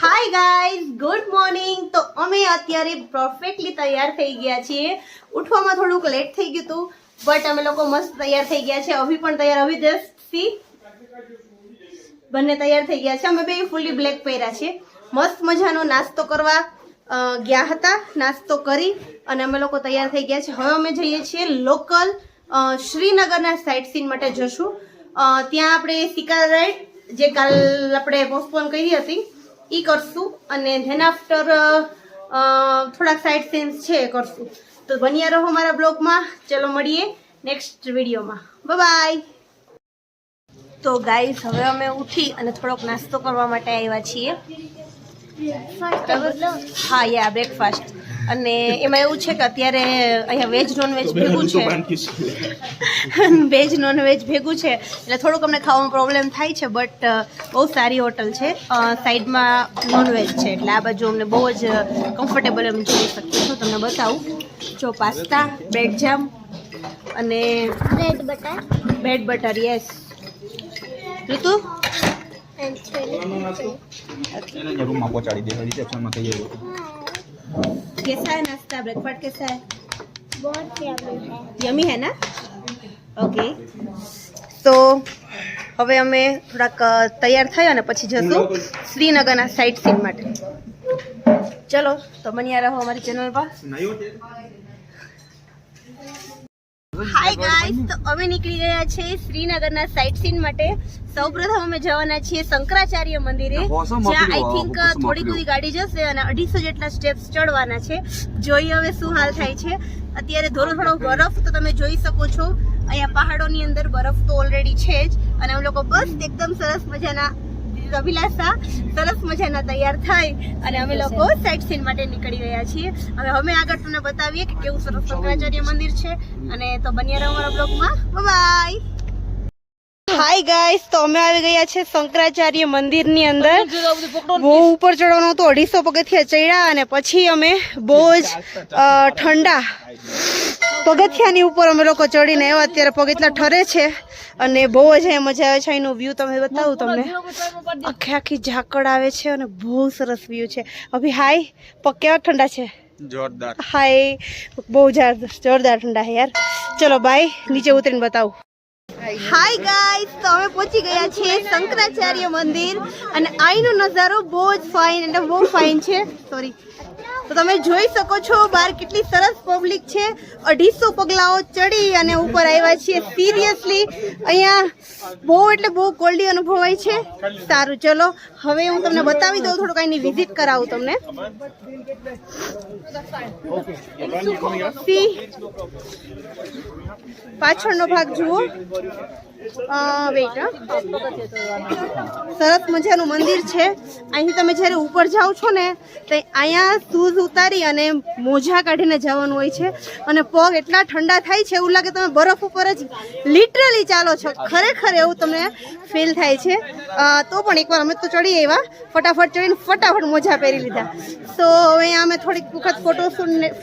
Hi guys, good morning. તો અમે અત્યારે પરફેક્ટલી તૈયાર થઈ ગયા છીએ. ઉઠવામાં થોડુંક લેટ થઈ ગયું હતું, બટ અમે લોકો મસ્ત તૈયાર થઈ ગયા છે. અભી પણ તૈયાર, અભી જસ્ટ સી બંને તૈયાર થઈ ગયા છે. અમે બે ફૂલી બ્લેક પહેર્યા છે. મસ્ત મજાનો નાસ્તો કરવા ગયા હતા. નાસ્તો કરી અને અમે લોકો તૈયાર થઈ ગયા છે. હવે અમે જઈએ છીએ લોકલ શ્રીનગરના સાઇટ સીન માટે જશું. ત્યાં આપણે સિકાર રાઈડ જે કાલ આપણે પોસ્ટપોન કરી હતી ઈ કરશું અને ધેન આફ્ટર થોડાક સાઇટ સીન્સ છે એ કરશું. તો બન્યા રહો મારા બ્લોગમાં. ચલો મળીએ નેક્સ્ટ વિડીયોમાં. બાય. તો ગાઈસ, હવે અમે ઉઠી અને થોડોક નાસ્તો કરવા માટે આવ્યા છીએ. હા યા બ્રેકફાસ્ટ. અને એમાં એવું છે કે અત્યારે અહીંયા વેજ નોનવેજ ભેગું છે. વેજ નોનવેજ ભેગું છે એટલે થોડુંક અમને ખાવામાં પ્રોબ્લેમ થાય છે, બટ બહુ સારી હોટલ છે. સાઈડમાં નોનવેજ છે એટલે આ બાજુ અમને બહુ જ કમ્ફર્ટેબલ એમ જોઈ શકીએ છો. તમને બતાવું. જો પાસ્તા, બ્રેડ જામ અને બ્રેડ બટર. યસ ઋતુ रूम में पहुंचाड़ी दे रिसेप्शन में तैयार हो. कैसा है नाश्ता? ब्रेकफास्ट कैसा है? बहुत यम्मी है. यमी है ना? ओके. તો હવે અમે થોડાક તૈયાર થયા અને પછી જશું શ્રીનગરના સાઇટ સીન માટે. ચલો તો બન્યા રહો અમારી ચેનલ પર. હાય ગાઈસ, તો અમે નીકળી ગયા છે શ્રીનગરના સાઇટ સીન માટે. સૌપ્રથમ અમે જવાના છીએ શંકરાચાર્ય મંદિરે, જ્યાં આઈ થિંક થોડી ઘણી ગાડી જશે અને 250 જેટલા સ્ટેપ્સ ચડવાના છે. જોઈએ હવે શું હાલ થાય છે. અત્યારે થોડો બરફ તો તમે જોઈ શકો છો. અહીંયા પહાડોની અંદર બરફ તો ઓલરેડી છે જ. અને અમે લોકો બસ એકદમ સરસ મજાના અભિલાષા સરસ મજાના તૈયાર થઈ અને અમે લોકો સાઇટ સીન માટે નીકળી ગયા છીએ. હવે અમે આગળ તમને બતાવીએ કે કેવું સરસ શંકરાચાર્ય મંદિર છે. અને તો બન્યા રહો અમારા બ્લોગમાં. બાય. હાય ગાઈસ, તો અમે આવી ગયા છે શંકરાચાર્ય મંદિરની અંદર. બહુ ઉપર ચડવાનું હતું, 250 પગથિયા ચડ્યા અને પછી અમે બહુ જ ઠંડા પગથિયાની ઉપર અમે લોકો ચડીને આવ્યા. અત્યારે પગ એટલા ઠરે છે અને બહુ જ અહીંયા મજા આવે છે. અહીંનો વ્યૂ તમે બતાવું તમને. આખી ઝાકળ આવે છે અને બહુ સરસ વ્યૂ છે. અભી હાય, પગ કેવા ઠંડા છે? जोरदार. હાય, બહુ જોરદાર ઠંડા છે યાર. ચલો બાય, નીચે ઉતરીને બતાવું. હાય ગાઈસ, તો અમે પહોંચી ગયા છીએ શંકરાચાર્ય મંદિર અને અહીંનો નજારો બહુ જ ફાઇન અને બહુ ફાઇન છે. સોરી. તો તમે જોઈ શકો છો બહાર કેટલી સરસ પબ્લિક છે. 250 પગલાઓ ચડી અને ઉપર આવ્યા છીએ. સિરિયસલી અહીંયા બહુ એટલે બહુ કોલ્ડી અનુભવાય છે. સારું, ચલો હવે હું તમને બતાવી દઉં, થોડુંક અહીંની વિઝિટ કરાવું તમને. પાછળનો ભાગ જુઓ. વેઇટ, સરસ મજાનું મંદિર છે. અહીંથી તમે જ્યારે ઉપર જાઓ છો ને તો અહીંયા શૂઝ ઉતારી અને મોજા કાઢીને જવાનું હોય છે. અને પગ એટલા ઠંડા થાય છે, એવું લાગે તમે બરફ ઉપર જ લિટરલી ચાલો છો. ખરેખર એવું તમને ફીલ થાય છે. તો પણ એકવાર અમે તો ચડી આવ્યા, ફટાફટ ચડીને ફટાફટ મોજા પહેરી લીધા. તો હવે અમે થોડીક વખત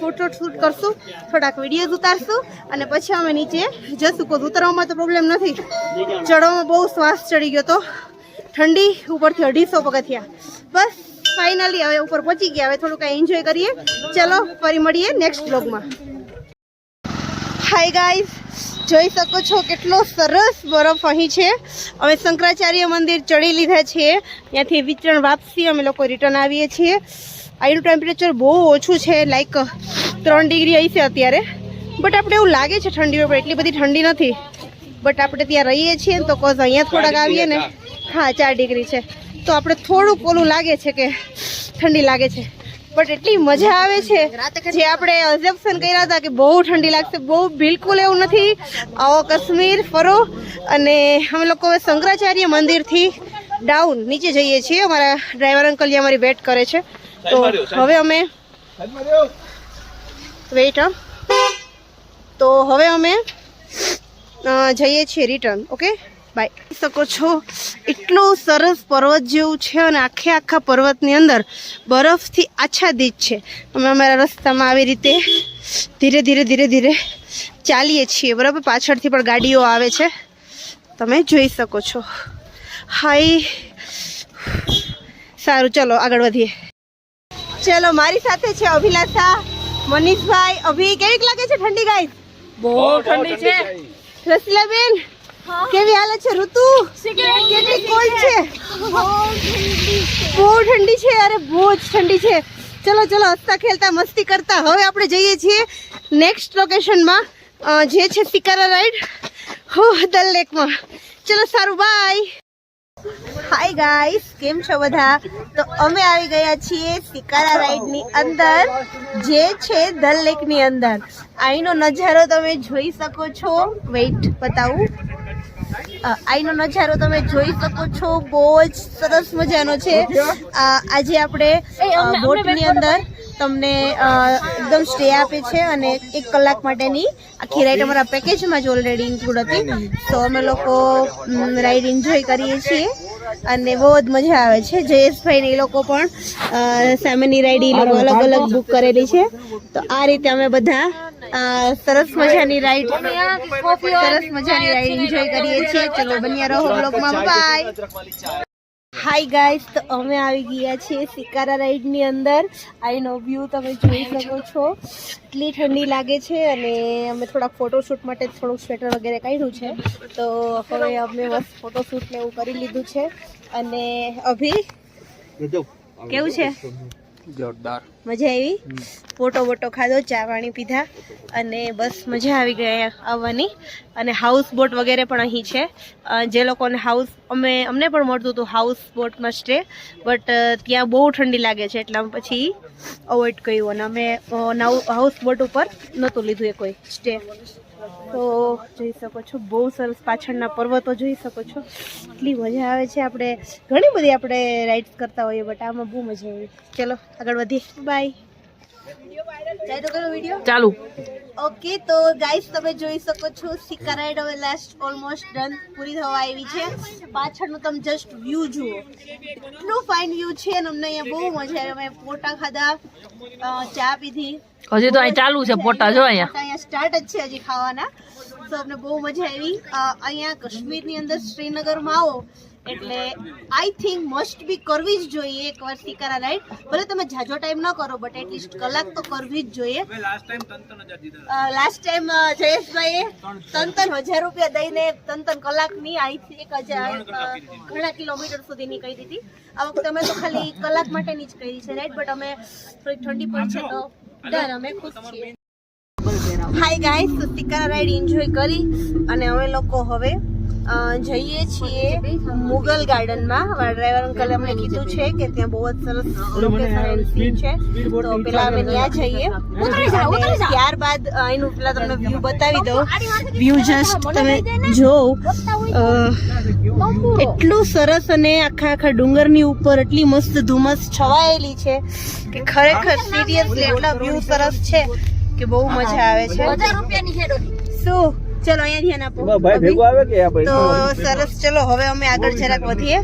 ફોટોશૂટ કરશું, થોડાક વિડીયોઝ ઉતારશું અને પછી અમે નીચે જશું. કોઈ ઉતરવામાં તો પ્રોબ્લેમ નથી, ચડવામાં બહુ શ્વાસ ચડી ગયો તો ઠંડી. ઉપરથી 250 પગથિયા. બસ ફાઇનલી હવે ઉપર પહોંચી ગયા. હવે થોડું કાંઈ એન્જોય કરીએ. ચલો ફરી મળીએ નેક્સ્ટ બ્લોગમાં. હાય ગાઈઝ, જોઈ શકો છો કેટલો સરસ બરફ અહીં છે. અમે શંકરાચાર્ય મંદિર ચડી લીધા છીએ. ત્યાંથી વિતરણ વાપસી અમે લોકો રિટર્ન આવીએ છીએ. અહીંનું ટેમ્પરેચર બહુ ઓછું છે, લાઈક 3 ડિગ્રી હશે અત્યારે. બટ આપણે એવું લાગે છે ઠંડી ઉપર, એટલી બધી ઠંડી નથી. બટ આપણે ત્યાં રહીએ છીએ ને તો કોઝ અહીંયા થોડાક આવીએ ને, હા 4 ડિગ્રી છે તો આપણે થોડુંક ઓલું લાગે છે કે ઠંડી લાગે છે. બટ એટલી મજા આવે છે. જે આપણે અઝમ્પશન કર્યા હતા કે બહુ ઠંડી લાગશે, બહુ બિલકુલ એવું નથી. આવો કાશ્મીર ફરો. અને અમે લોકો હવે શંકરાચાર્ય મંદિરથી ડાઉન નીચે જઈએ છીએ. અમારા ડ્રાઈવર અંકલ જે અમારી વેટ કરે છે. તો હવે અમે વેઇટ તો હવે અમે જઈએ છીએ રિટર્ન. Okay bye. શકો છો એટલું સરસ પર્વત જેવું છે અને આખા પર્વતની અંદર બરફથી આચ્છાદિત છે. અમે અમારા રસ્તામાં આવી રીતે ધીરે ધીરે ચાલીએ છીએ, બરાબર. પાછળથી પણ ગાડીઓ આવે છે, તમે જોઈ શકો છો. હાઈ સારું ચલો આગળ વધીએ. ચલો મારી સાથે છે અભિલાષા, મનીષભાઈ. અભી કેવીક લાગે છે ઠંડી ગાઈસ? બહુ ઠંડી છે. રસીલાબેન કેવી હાલત છે? ઋતુ કેટલી કોલ્ડ છે? બહુ ઠંડી છે. અરે બહુ જ ઠંડી છે. ચલો ચલો હસતા ખેલતા મસ્તી કરતા હવે આપણે જઈએ છીએ નેક્સ્ટ લોકેશનમાં, જે છે સિકારા રાઈડ દલ લેકમાં. ચલો સારું બાય. હાય ગાઈસ, કેમ છો બધા? તો અમે આવી ગયા છીએ સિકારા રાઈડની અંદર, જે છે દલ લેકની અંદર. અહીંનો નજારો તમે જોઈ શકો છો. વેઇટ બતાવું. અહીંનો નજારો તમે જોઈ શકો છો. બહુ જ સરસ મજાનો છે. આજે આપણે બોટની અંદર તમને એકદમ સ્ટે આપે છે અને 1 કલાક માટેની આખી રાઈડ અમારા પેકેજમાં જ ઓલરેડી ઇન્ક્લુડ હતી. તો અમે લોકો રાઈડ એન્જોય કરીએ છીએ અને બહુ જ મજા આવે છે. જયેશભાઈ ને એ લોકો પણ સામેની રાઈડ એ લોકો અલગ અલગ બુક કરેલી છે. તો આ રીતે અમે બધા સરસ મજાની રાઈડ એન્જોય કરીએ છીએ. ચલો બન્યા રહો બ્લોગમાં. બાય. હાય ગાઈસ, તો અમે આવી ગયા છીએ સિકારા રાઈડની અંદર. અહીંનો વ્યૂ તમે જોઈ શકો છો. એટલી ઠંડી લાગે છે અને અમે થોડાક ફોટોશૂટ માટે થોડુંક સ્વેટર વગેરે કાઢ્યું છે. તો હવે અમે મસ્ત ફોટોશૂટ ને એવું કરી લીધું છે. અને અભી કેવું છે? જોરદાર. મજા આવી? ફોટો વોટો ખાધો, ચા પાણી પીધા અને બસ મજા આવી ગઈ આવવાની. અને હાઉસ બોટ વગેરે પણ અહીં છે. જે લોકોને અમને પણ મળતું હતું હાઉસ બોટમાં સ્ટે, બટ ત્યાં બહુ ઠંડી લાગે છે એટલે અમે પછી અવોઇડ કર્યું અને અમે હાઉસ બોટ ઉપર નહોતું લીધું એ કોઈ સ્ટે. તો જોઈ શકો છો બહુ સરસ પાછળના પર્વતો જોઈ શકો છો. એટલી મજા આવે છે. આપણે ઘણી બધી આપણે રાઇડ્સ કરતા હોઈએ બટ આમાં બહુ મજા આવી. ચલો આગળ વધીએ. બાય. જાય તો કરો વિડીયો ચાલુ. ઓકે, તો ગાઈસ તમે જોઈ શકો છો સિકારા રાઈડ હવે લાસ્ટ ઓલમોસ્ટ ડન પૂરી થવા આવી છે. પાછળનું તમે જસ્ટ વ્યૂ જુઓ. એટલું ફાઇન વ્યૂ છે અને અમને અહીંયા બહુ મજા આવી. અમે પોટા ખાધા, ચા પીધી. હજી તો અહીં ચાલુ છે પોટા. જો અહીંયા સ્ટાર્ટ જ છે હજી ખાવાના. તો અમને બહુ મજા આવી. અહીંયા કાશ્મીરની અંદર શ્રીનગરમાં આવો એટલે આઈ થિંક મસ્ટ બી કરવી જ જોઈએ એકવાર સિકારા રાઈડ. ભલે તમે જાજો ટાઈમ ન કરો બટ એટલીસ્ટ કલાક તો કરવી જ જોઈએ. લાસ્ટ ટાઈમ જયેશભાઈએ 3,000 રૂપિયા દઈને 3 કલાકની અહીંથી 1,000 ઘણા કિલોમીટર સુધીની કરી દીધી. આ વખતે અમે તો ખાલી કલાક માટેની જ કરી છે રાઈડ, બટ અમે થોડીક ઠંડી પડી છે તો ડર અમે ખુશ છીએ. હાય ગાઈસ, તો સિકારા રાઈડ એન્જોય કરી અને અમે લોકો હવે જઈએ છીએ મુગલ ગાર્ડનમાં. ડ્રાઈવર અંકલે અમને કીધું છે કે ત્યાં બહુ જ સરસ લોકેશન એન્ડ સીન છે. તો પેલા અમે ત્યાં જઈએ અને ત્યારબાદ અહીંનું પેલા તમને વ્યૂ બતાવી દઉં. વ્યૂ જસ્ટ તમે જોવો, એટલું સરસ અને આખા ડુંગરની ઉપર એટલી મસ્ત ધુમ્મસ છવાયેલી છે કે ખરેખર સિરિયસલી એટલા વ્યૂ સરસ છે કે બહુ મજા આવે છે. શું ચલો અહીંયા ધ્યાન આપો. તો સરસ. ચલો હવે અમે આગળ જરાક વધીએ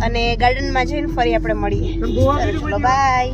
અને ગાર્ડનમાં જઈને ફરી આપણે મળીએ. ચલો બાય.